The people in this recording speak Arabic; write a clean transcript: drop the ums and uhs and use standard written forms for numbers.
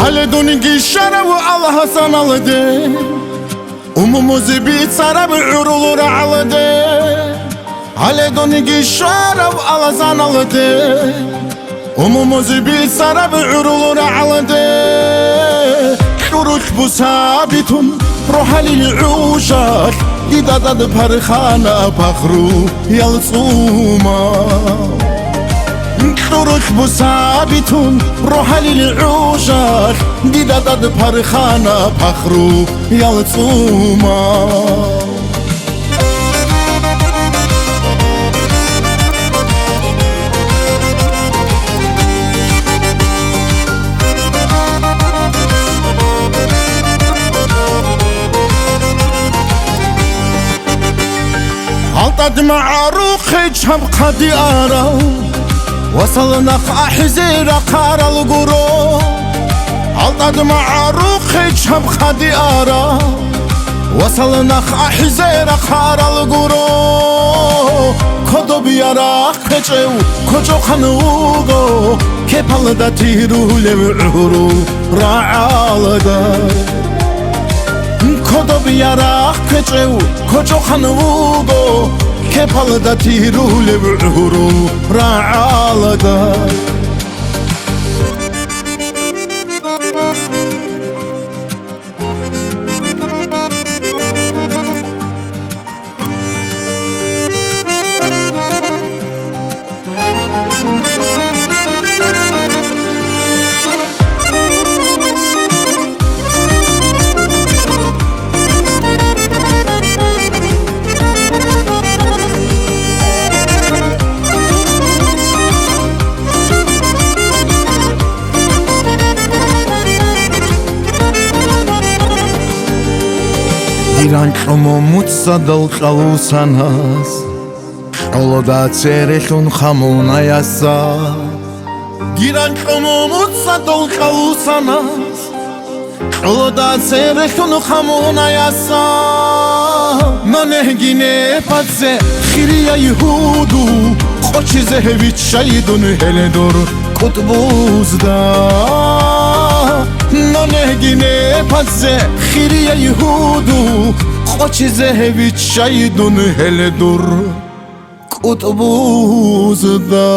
هلدون قشرة والله صنالدي أموموزي بيتصارى بعرول رعلدي هلدون قشرة والله صنالدي أموموزي بيتصارى بعرول رعلدي حروش بثابتون روح للعوشات إذا داد برخانة بخرو يلصوما حروش بثابتون روح للعوشات إذا داد برخانة بخرو يلصوما عطد مع روخي جهب ديارة وصلنا حزيرة قار القرو عطد مع روخي جهب ديارة وصلنا حزيرة قار القرو كدو بيارا كجو كجو خنوغو كيبال دا تيرو لبعورو راعال دا كدو بيارا كجو كجو خنوغو كيبال دا تيرو لبعورو راعال دا ირანჭომო მუცა დალყალუსანას ყოლოდა წერეხუნ ხამუნაიასა ირანჭომო მუცა დალყალუსანას ყოლოდა წერეხუნ ხამუნაიასა ნონეგინე პაცე ხირია იჰუდუ ყოჩიზე ვიჩაიდუნ ჰელედორ კუტბუზდა نونهگینه پزه خیریه یهودو خوچی زهویچ شایدون هل دور کتبوز دا